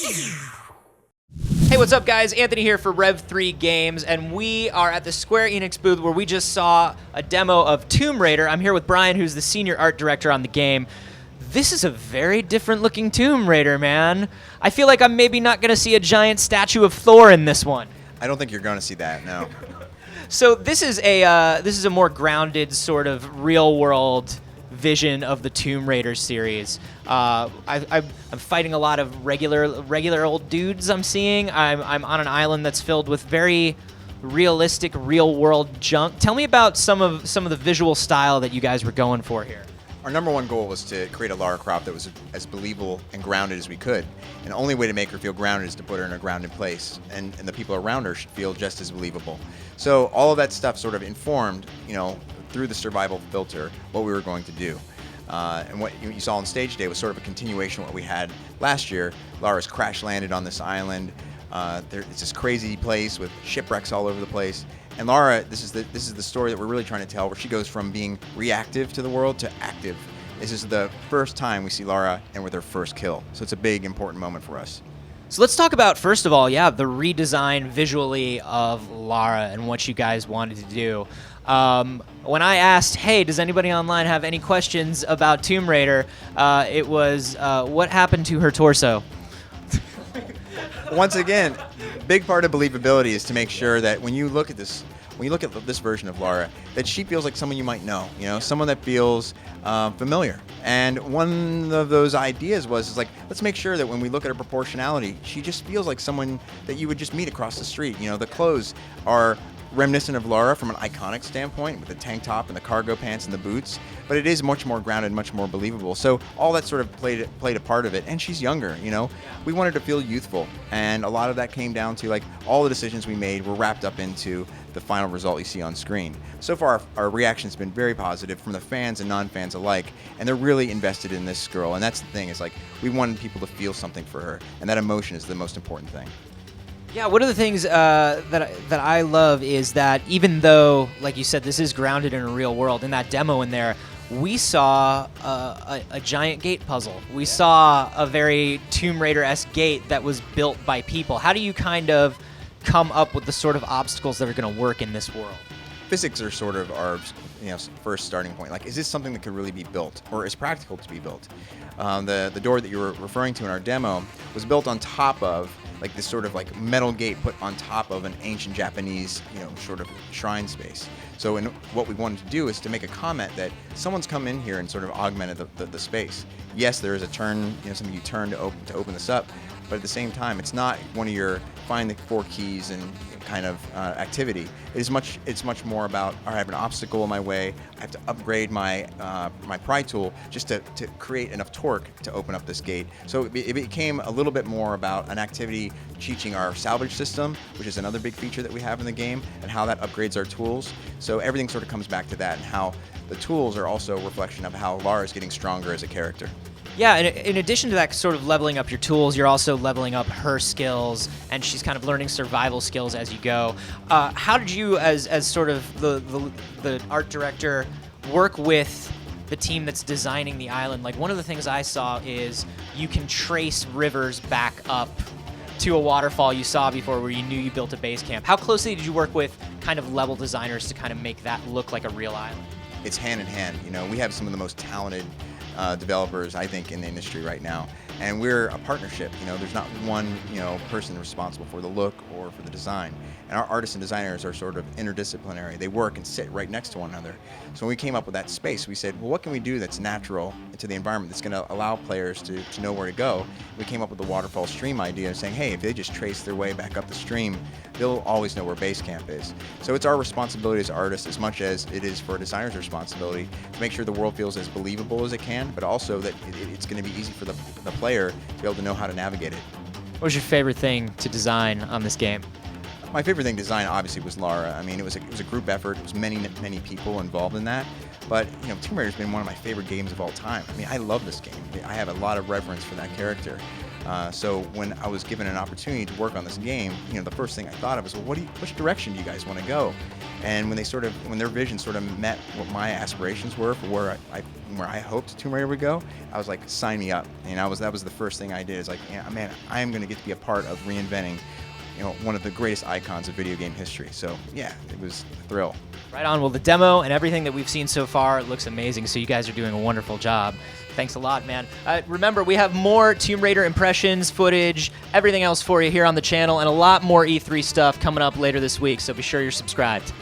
Hey, what's up, guys? Anthony here for Rev3 Games, and we are at the Square Enix booth where we just saw a demo of Tomb Raider. I'm here with Brian, who's the senior art director on the game. This is a very different looking Tomb Raider, man. I feel like I'm maybe not going to see a giant statue of Thor in this one. I don't think you're going to see that, no. So this is a more grounded sort of real world vision of the Tomb Raider series. I'm fighting a lot of regular old dudes. I'm seeing. I'm on an island that's filled with very realistic, real world junk. Tell me about some of the visual style that you guys were going for here. Our number one goal was to create a Lara Croft that was as believable and grounded as we could. And the only way to make her feel grounded is to put her in a grounded place. And the people around her should feel just as believable. So all of that stuff sort of informed, through the survival filter, what we were going to do. And what you saw on stage today was sort of a continuation of what we had last year. Lara's crash landed on this island. It's this crazy place with shipwrecks all over the place. And Lara, this is the story that we're really trying to tell, where she goes from being reactive to the world to active. This is the first time we see Lara and with her first kill. So it's a big, important moment for us. So let's talk about, first of all, the redesign visually of Lara and what you guys wanted to do. When I asked, hey, does anybody online have any questions about Tomb Raider, it was, what happened to her torso? Once again, big part of believability is to make sure that when you look at this version of Lara, that she feels like someone you might know, someone that feels familiar. And one of those ideas was like, let's make sure that when we look at her proportionality, she just feels like someone that you would just meet across the street. The clothes are reminiscent of Lara from an iconic standpoint, with the tank top and the cargo pants and the boots, but it is much more grounded, much more believable. So all that sort of played a part of it, and she's younger, We wanted to feel youthful, and a lot of that came down to, like, all the decisions we made were wrapped up into the final result you see on screen. So far, our reaction's been very positive from the fans and non-fans alike, and they're really invested in this girl, and that's the thing, is like, we wanted people to feel something for her, and that emotion is the most important thing. Yeah, one of the things that I love is that even though, like you said, this is grounded in a real world, in that demo in there, we saw a giant gate puzzle. We saw a very Tomb Raider-esque gate that was built by people. How do you kind of come up with the sort of obstacles that are going to work in this world? Physics are sort of our first starting point. Like, is this something that could really be built, or is practical to be built? The door that you were referring to in our demo was built on top of like this sort of like metal gate put on top of an ancient Japanese, sort of shrine space. So what we wanted to do is to make a comment that someone's come in here and sort of augmented the space. Yes, there is a turn, something you turn to open this up, but at the same time, it's not one of your find the 4 keys and kind of activity. It's much more about, all right, I have an obstacle in my way. I have to upgrade my my pry tool just to create enough torque to open up this gate. So it became a little bit more about an activity teaching our salvage system, which is another big feature that we have in the game, and how that upgrades our tools. So everything sort of comes back to that, and how the tools are also a reflection of how Lara is getting stronger as a character. Yeah, and in addition to that sort of leveling up your tools, you're also leveling up her skills, and she's kind of learning survival skills as you go. How did you, as sort of the art director, work with the team that's designing the island? Like, one of the things I saw is you can trace rivers back up to a waterfall you saw before where you knew you built a base camp. How closely did you work with kind of level designers to kind of make that look like a real island? It's hand in hand. We have some of the most talented developers, I think, in the industry right now, and we're a partnership. There's not one person responsible for the look or for the design, and our artists and designers are sort of interdisciplinary. They work and sit right next to one another. So when we came up with that space, we said, well, what can we do that's natural to the environment, that's going to allow players to know where to go? We came up with the waterfall stream idea, saying, hey, if they just trace their way back up the stream, they'll always know where base camp is. So it's our responsibility as artists, as much as it is for a designer's responsibility, to make sure the world feels as believable as it can, but also that it's going to be easy for the player to be able to know how to navigate it. What was your favorite thing to design on this game? My favorite thing to design, obviously, was Lara. I mean, it was a group effort. It was many people involved in that. But Tomb Raider's been one of my favorite games of all time. I mean, I love this game. I have a lot of reverence for that character. So when I was given an opportunity to work on this game, the first thing I thought of was, well, which direction do you guys want to go? And when their vision sort of met what my aspirations were for where I hoped Tomb Raider would go, I was like, sign me up. And that was the first thing I did. Is like, yeah, man, I am going to get to be a part of reinventing, one of the greatest icons of video game history. So yeah, it was a thrill. Right on. Well, the demo and everything that we've seen so far looks amazing. So you guys are doing a wonderful job. Thanks a lot, man. Remember, we have more Tomb Raider impressions, footage, everything else for you here on the channel, and a lot more E3 stuff coming up later this week. So be sure you're subscribed.